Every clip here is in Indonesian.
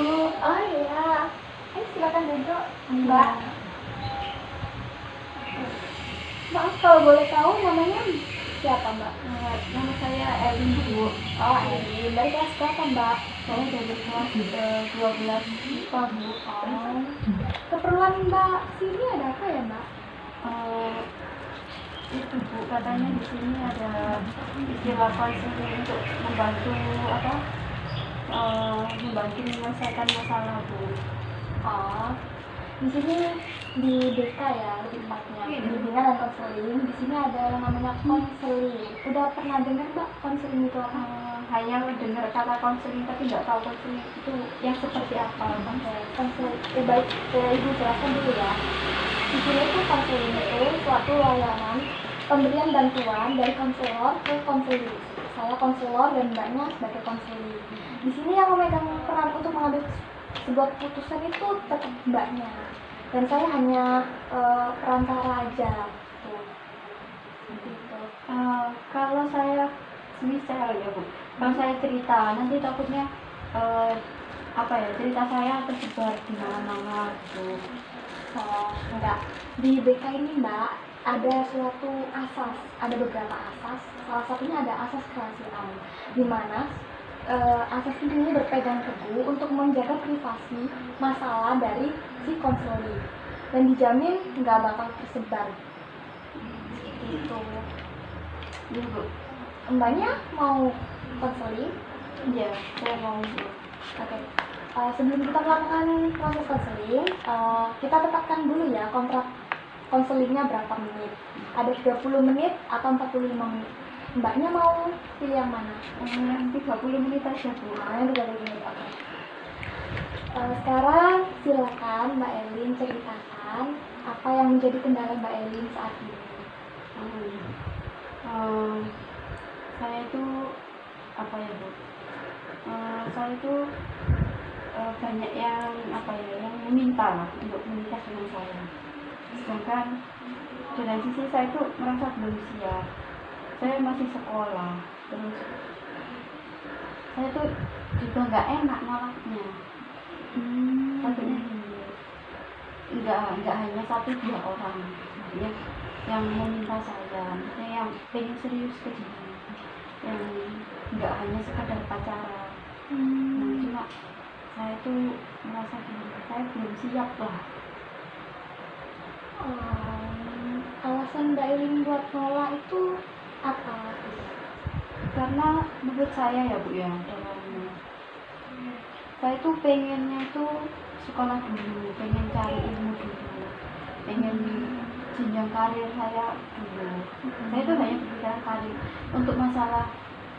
Oh iya, silakan duduk, Mbak. Maaf kalau boleh tahu namanya siapa, Mbak? Nama saya Elin, Bu. Oh, Elin. Dari kelas berapa, Mbak? Saya dari kelas 12 IPA, Bu. Oh. Keperluan Mbak sini ada apa ya, Mbak? Itu, Bu, katanya di sini ada istilah konseling untuk membantu membantu menyelesaikan masalah, Bu. Oh, di sini di BK ya, lebih tepatnya bimbingan dan konseling. Di sini ada yang namanya konseling. Udah pernah dengar, Mbak, konseling itu apa? Hanya mendengar kata konseling tapi nggak tahu konseling itu yang seperti apa. Konseling, baik, Ibu jelaskan dulu ya. Di sini tuh konseling itu suatu layanan pemberian bantuan dari konselor ke konseling. Saya konselor dan Mbaknya sebagai konseling. Di sini yang memegang peran untuk mengambil sebuah keputusan itu tetap Mbaknya, dan saya hanya perantara aja. Gitu. Kalau saya misal ya, Bu, kalau saya cerita nanti takutnya cerita saya tersebar di mana-mana gitu. Enggak, di BK ini, Mbak, ada suatu asas, ada beberapa asas. Salah satunya ada asas kerahasiaan, di mana asas ini berpegang teguh untuk menjaga privasi masalah dari si konseling, dan dijamin nggak bakal tersebar. Gitu. Iya, Bu. Mbaknya mau konseling? Iya, saya mau, Bu. Oke. Sebelum kita melakukan proses konseling, kita tetapkan dulu ya kontrak konselingnya berapa menit. Ada 30 menit atau 45 menit. Mbaknya mau pilih yang mana? 30 menit aja, Bu. Yang 30 menit, oke. Sekarang silakan Mbak Elin ceritakan apa yang menjadi kendala Mbak Elin saat ini. Saya itu Bu? Saya itu banyak yang yang meminta lah untuk menikah dengan saya. Sedangkan dari sisi saya itu merasa belum siap. Saya masih sekolah, terus saya tuh juga nggak enak nolaknya. Takutnya nggak hanya 1-2 orang yang meminta saya, maksudnya yang pengen serius ke sini, yang nggak hanya sekadar pacaran. Nah, cuma saya tuh merasa saya belum siap lah. Alasan Mbak Elin buat nolak itu apa? Karena menurut saya ya, Bu, ya, saya tuh pengennya tuh sekolah dulu, pengen cari ilmu dulu, pengen jenjang karir saya dulu. Saya tuh hanya berbicara karir. Untuk masalah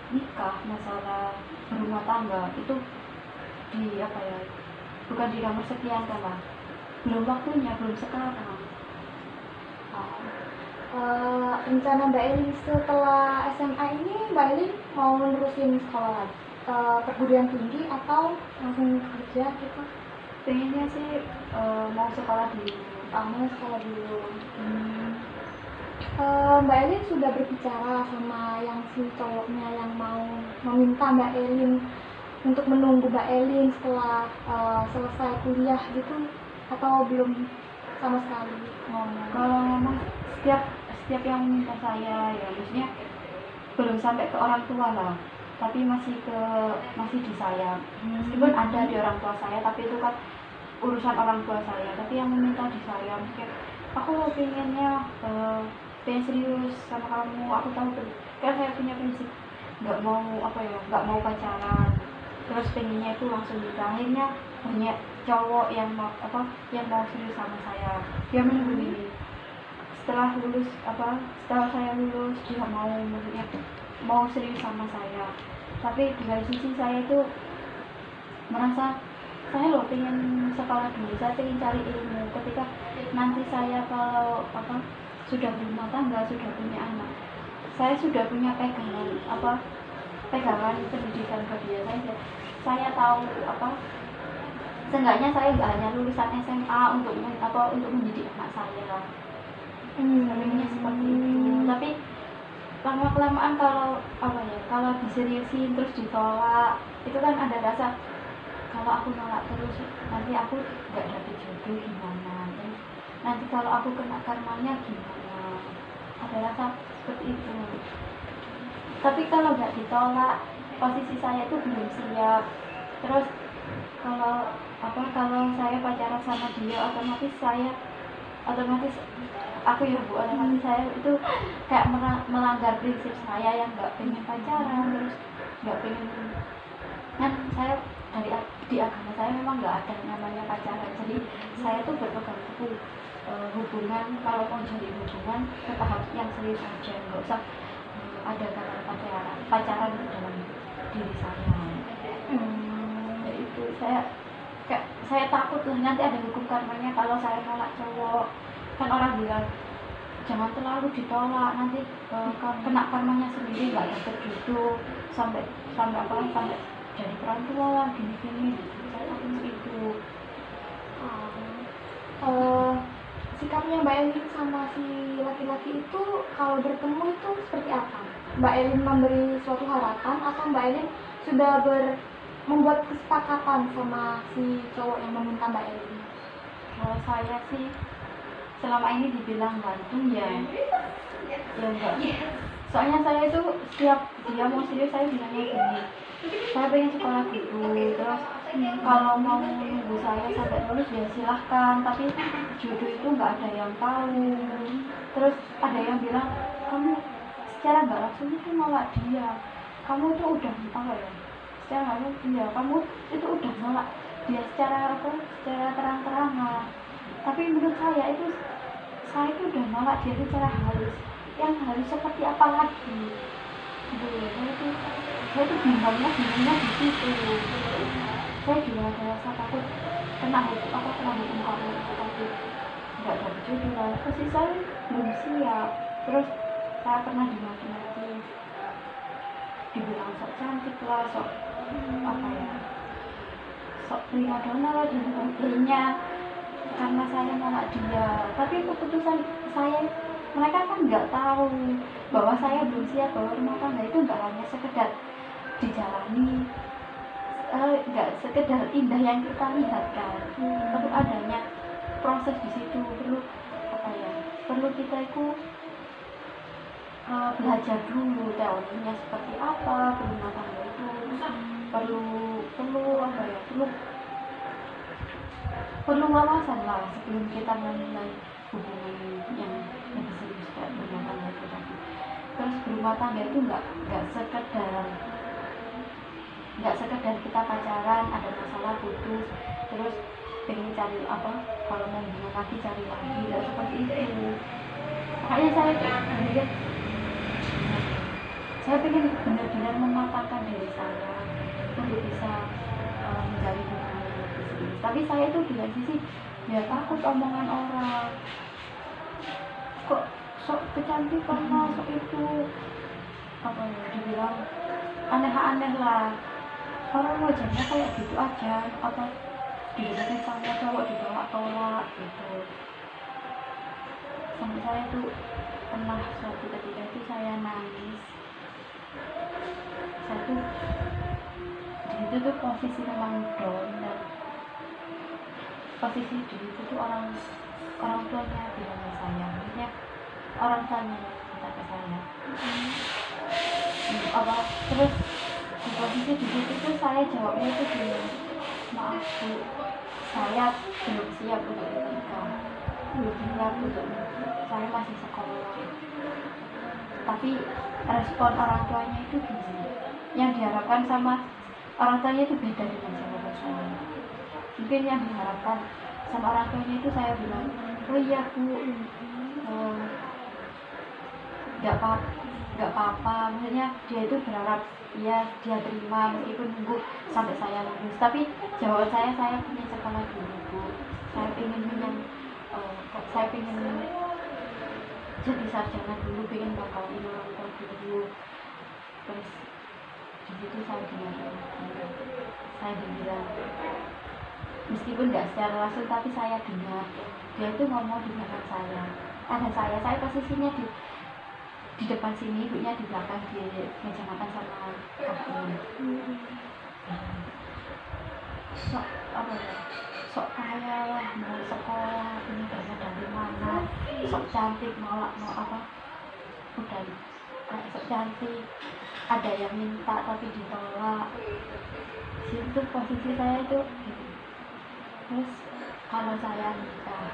nikah, masalah berumah tangga itu bukan di nomor sekian kan lah, belum waktunya, belum sekarang. Rencana Mbak Elin setelah SMA ini, Mbak Elin mau menerusin sekolah lagi, perguruan tinggi atau langsung kerja gitu? Pengennya sih mau sekolah dulu. Mau sekolah dulu. Mbak Elin sudah berbicara sama yang si cowoknya yang mau meminta Mbak Elin untuk menunggu Mbak Elin setelah selesai kuliah gitu, atau belum sama sekali ngomong? Kalau ngomong setiap yang meminta saya, ya maksudnya belum sampai ke orang tua lah, tapi masih di saya. Meskipun ada di orang tua saya, tapi itu kan urusan orang tua saya. Tapi yang meminta di saya, mungkin aku pengennya pengen serius sama kamu. Aku tahu kan saya punya prinsip nggak mau pacaran, terus pengennya itu langsung nikah. Akhirnya banyak cowok yang mau serius sama saya, dia menunggu ini. Setelah saya lulus, dia mau serius sama saya. Tapi di sisi saya itu merasa saya pengen sekolah dulu, saya pengen cari ilmu. Ketika nanti saya kalau sudah berumah tangga, sudah punya anak, saya sudah punya pegangan pendidikan ke dia. Saya tahu seenggaknya saya nggak hanya lulusan SMA untuk mendidik anak saya. Sebenarnya seperti itu. Tapi lama-kelamaan kalau diseriusin terus ditolak, itu kan ada rasa kalau aku nolak terus nanti aku nggak dapet jodoh gimana, terus nanti kalau aku kena karmanya gimana, ada rasa seperti itu. Tapi kalau nggak ditolak, posisi saya itu belum siap. Terus kalau saya pacaran sama dia, otomatis aku ya bu, otomatis saya itu kayak melanggar prinsip saya yang nggak pengen pacaran, terus nggak pengen, kan saya di agama saya memang nggak ada namanya pacaran, jadi saya tuh berpegang teguh hubungan, kalau mau jadi hubungan ke tahap yang serius aja, nggak usah ada kata pacaran di dalam diri saya. Ya itu saya takut lah nanti ada hukum karmanya kalau saya nolak cowok. Kan orang bilang jangan terlalu ditolak, nanti kena karmanya sendiri, nggak dapet jodoh sampai jadi perempuan gini gitu. Saya takut itu. Sikapnya Mbak Elin sama si laki-laki itu kalau bertemu itu seperti apa? Mbak Elin memberi suatu harapan atau Mbak Elin sudah membuat kesepakatan sama si cowok yang meminta Mbak Elin? Kalau saya sih selama ini dibilang gantung ya enggak. Soalnya saya itu setiap dia mau serius saya bilangnya gini, saya pengen sekolah dulu, terus kalau mau nunggu saya sampai lulus ya silahkan, tapi jodoh itu nggak ada yang tahu. Terus ada yang bilang kamu secara nggak langsung itu nolak dia, kamu itu udah secara nggak langsung ya kamu itu udah nolak dia secara terang-terangan. Tapi menurut saya itu udah nolak dia secara halus, yang halus seperti apa lagi gitu. Saya itu bingungnya di situ. Saya juga ada rasa takut kena hukum kamu, tapi nggak dapat jodoh lah. Posisi saya belum siap. Terus saya pernah dimaki-maki, dibilang sok cantik lah, sok prima donna lah dan sebagainya karena saya nolak dia. Tapi keputusan saya, mereka kan nggak tahu bahwa saya belum siap, bahwa rumah tangga itu nggak hanya sekedar dijalani, nggak sekedar indah yang kita lihat kan, perlu adanya proses di situ, perlu kita itu belajar dulu teorinya seperti apa rumah tangga itu, perlu wawasan lah sebelum kita memulai hubungan yang lebih serius kayak berumah tangga itu tadi. Terus berumah tangga itu nggak sekedar kita pacaran, ada masalah putus, terus pengen cari kalau mau hubungan lagi cari lagi, nggak seperti itu. Makanya saya pengen benar-benar mematangkan diri saya untuk bisa mencari hubungan yang lebih serius. Tapi saya itu di sisi ya takut omongan orang, kok sok kecantikan sok itu dibilang aneh-aneh lah, orang wajahnya kayak gitu aja, dideketin sama cowok ditolak-tolak gitu. Sampai saya tuh pernah suatu ketika itu saya nangis. Saya tuh di situ tuh posisi memang down, dan posisi di situ tuh orang tuanya bilang ke saya, maksudnya orang tuanya minta ke saya terus di posisi di situ tuh saya jawabnya itu gini, maaf bu, saya belum siap untuk menikah, saya masih sekolah. Tapi respon orang tuanya itu gini, yang diharapkan sama orang tuanya itu beda dengan jawaban saya. Mungkin yang diharapkan sama orang tuanya itu saya bilang, oh iya bu, nggak apa-apa, maksudnya dia itu berharap ya dia terima meskipun nunggu sampai saya lulus. Tapi jawaban saya punya sekolah dulu bu, saya pengen jadi sarjana dulu, pengen bakalin orang tua dulu. Terus di situ saya dibilang, meskipun nggak secara langsung tapi saya dengar dia itu ngomong di belakang saya. Ada saya posisinya di depan sini, ibunya di belakang di meja makan sama aku. sok apa ya, sok kaya lah, mau sekolah ini dari mana, sok cantik mau apa, udah kayak sok cantik, ada yang minta tapi ditolak. Situ posisi saya itu gitu. Terus kalau saya nikah,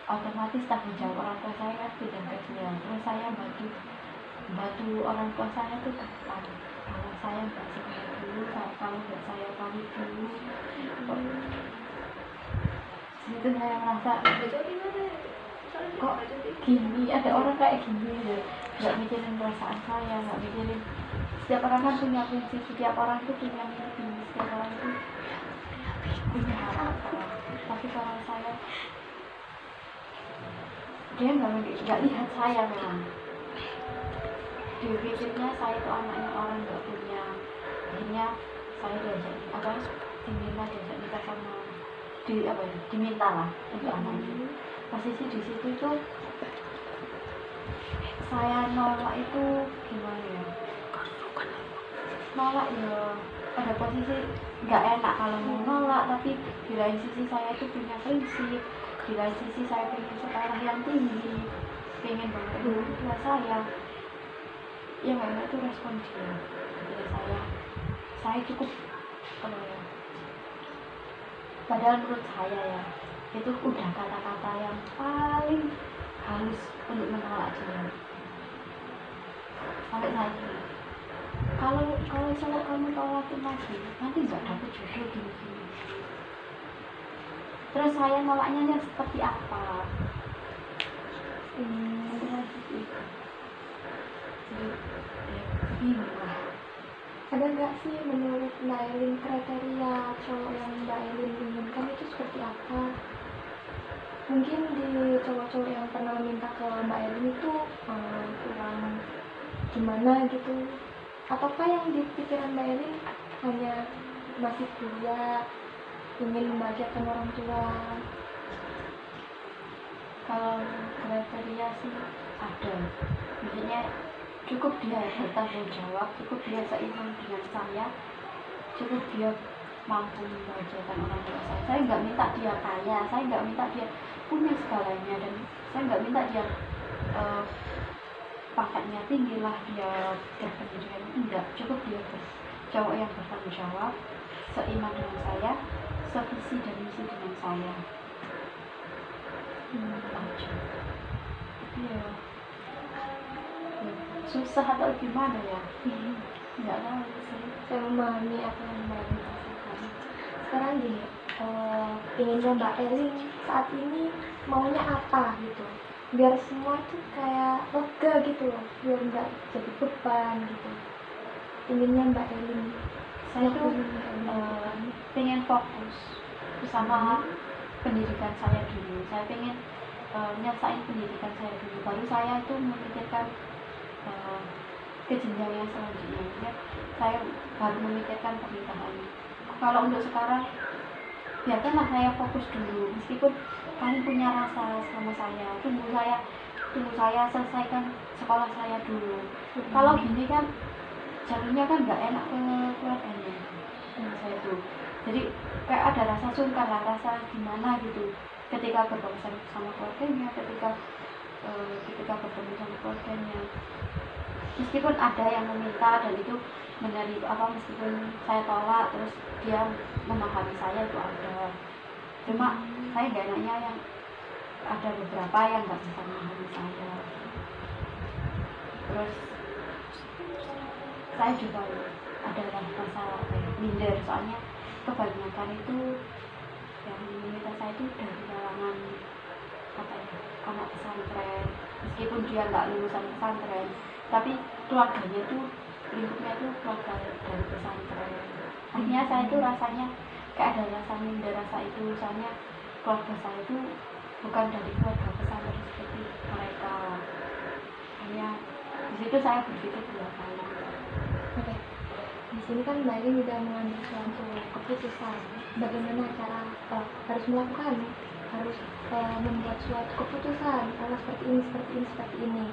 otomatis tanggung jawab orang tua saya kan tidak ke dia. Terus saya bantu orang tua saya tuh kapan, kalau saya nggak sekolah dulu, kalau nggak saya kawin dulu. Situ saya merasa kok gini, ada orang kayak gini ya, nggak mikirin perasaan saya, nggak mikirin. Setiap orang kan punya prinsip, setiap orang itu punya mimpi, setiap orang itu punya harapan. Tapi kalau saya, dia nggak lihat saya memang. Dia pikirnya saya itu anaknya orang nggak punya. Akhirnya saya diajak apa, diminta diajak nikah sama diminta lah untuk anaknya. Posisi di situ tuh saya nolak itu gimana ya? Nolak ya, pada posisi nggak enak kalau mau nolak, tapi di lain sisi saya itu punya prinsip, di lain sisi saya pengen sekolah yang tinggi, pengen banget orang tua saya. Yang enak itu respon dia. Jadi saya cukup ya. Padahal menurut saya ya, itu udah kata-kata yang paling halus untuk menolak dia. Sampai saya gini, kalau misalnya kamu tolakin lagi, nanti nggak dapet jodoh gini-gini. Terus saya nolaknya seperti apa? Ada nggak sih menurut Mbak Elin kriteria cowok yang Mbak Elin inginkan itu seperti apa? Mungkin di cowok-cowok yang pernah minta ke Mbak Elin itu kurang gimana gitu, ataukah yang di pikiran Mbak Elin hanya masih kuliah, ingin membahagiakan orang tua? Kalau kriteria sih ada, maksudnya cukup dia bertanggung jawab, cukup dia seiman dengan saya, cukup dia mampu membahagiakan orang tua saya. Saya nggak minta dia kaya, saya nggak minta dia punya segalanya, dan saya nggak minta dia pangkatnya tinggi lah, dia berpendidikan, enggak. Cukup dia cowok yang bertanggung jawab, seiman dengan saya, sevisi dan misi dengan saya. Aja. Iya. Susah atau gimana ya? Nggak tahu sih. Saya memahami apa yang Mbak Elin rasakan. Sekarang gini, inginnya Mbak Elin saat ini maunya apa gitu, biar semua itu kayak lega gitu loh, biar nggak jadi beban gitu. Inginnya Mbak Elin, Saya tuh pengen fokus sama pendidikan saya dulu. Saya pengen nyelesain pendidikan saya dulu, baru saya itu memikirkan ke jenjang yang selanjutnya. Ya, saya baru memikirkan pernikahan. Kalau untuk sekarang, biarkanlah saya fokus dulu, meskipun kamu punya rasa sama saya, tunggu saya selesaikan sekolah saya dulu. Kalau gini kan jalurnya kan nggak enak ke keluarganya saya tuh, jadi kayak ada rasa sungkan lah, rasa gimana gitu ketika berurusan sama keluarganya, ketika bertemu sama keluarganya. Meskipun ada yang meminta dan itu menerima apa, meskipun saya tolak terus dia memahami saya, itu ada. Cuma saya gak enaknya yang ada beberapa yang nggak bisa memahami saya. Terus saya juga ada masalah minder, soalnya kebanyakan itu yang meminta saya itu dari kalangan anak pesantren, meskipun dia nggak lulusan pesantren, tapi keluarganya itu lingkupnya itu keluarga dari pesantren. Akhirnya saya itu rasanya kayak ada rasa minder, rasa itu, soalnya keluarga saya itu bukan dari keluarga pesantren seperti mereka. Hanya di situ saya berpikir dua kali. Oke. Di sini kan Mbak Elin sudah mengambil suatu keputusan bagaimana cara harus melakukan harus membuat suatu keputusan kalau seperti ini.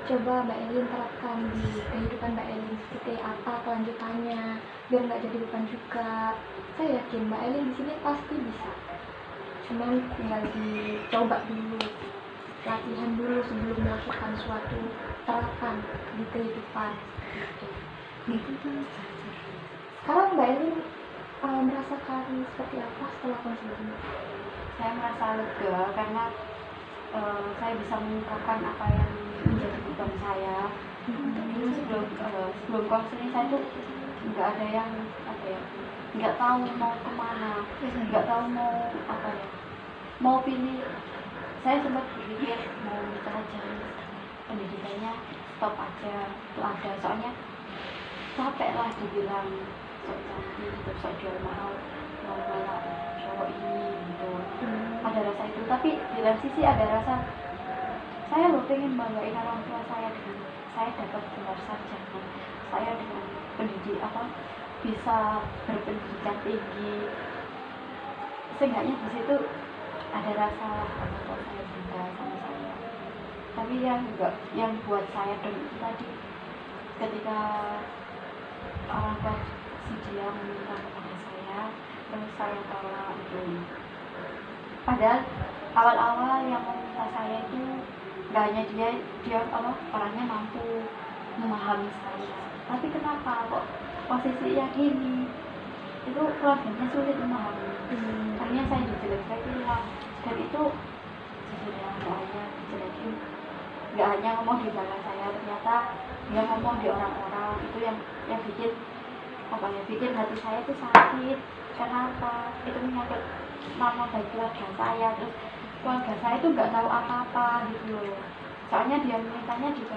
Coba Mbak Elin terapkan di kehidupan Mbak Elin seperti apa kelanjutannya biar nggak jadi beban juga. Saya yakin Mbak Elin di sini pasti bisa, cuman tinggal dicoba dulu, latihan dulu sebelum melakukan suatu, terapkan di kehidupan gitu. Sekarang Mbak Elin merasakan seperti apa setelah konseling? Saya merasa lega karena saya bisa mengungkapkan apa yang menjadi beban saya. Dulu sebelum konseling saya tuh nggak ada yang nggak tahu mau kemana, nggak tahu mau mau pilih. Saya sempat berpikir mau nikah aja, pendidikannya stop aja, itu ada, soalnya capek lah dibilang sok cantik, sok jual mahal, mau balap cowok ini gitu. Ada rasa itu, tapi di lain sisi ada rasa saya loh pengen banggain orang tua saya dengan saya dapat gelar sarjana, saya dengan bisa berpendidikan tinggi. Seenggaknya di situ ada rasa orang tua saya bangga sama saya. Tapi yang buat saya down itu tadi ketika orang tua si dia meminta kepada saya, terus saya tolak itu. Padahal awal-awal yang meminta saya itu nggak hanya dia orangnya mampu memahami saya, tapi kenapa kok posisinya gini, itu keluarganya sulit memahami. Akhirnya saya dijelek-jelekin lah, dan itu sebenarnya nggak hanya dijelekin, nggak hanya ngomong di belakang saya, ternyata dia ngomong di orang-orang. Itu yang bikin bikin hati saya itu sakit. Kenapa? Itu menyangkut nama baik keluarga saya, terus keluarga saya itu nggak tahu apa-apa gitu loh. Soalnya dia mintanya juga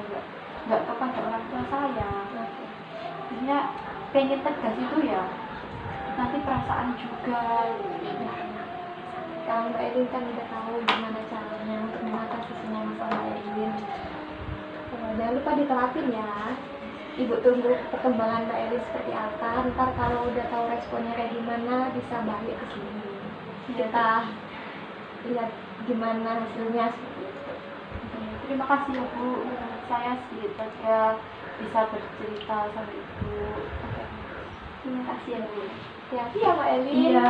nggak kepada orang tua saya. Jadinya pengen tegas itu ya nanti perasaan juga. Kalau Mbak Elin kan udah tahu gimana caranya untuk mengatasi semua masalah Mbak Elin. Jangan lupa diterapin ya. Ibu tunggu perkembangan Mbak Elin seperti apa. Ntar kalau udah tahu responnya kayak gimana bisa balik ke sini. Kita lihat gimana hasilnya seperti itu. Terima kasih ya Bu, saya sedikit lega bisa bercerita sama Ibu. Terima kasih ya Bu. Hati-hati ya Mbak Elin. Iya.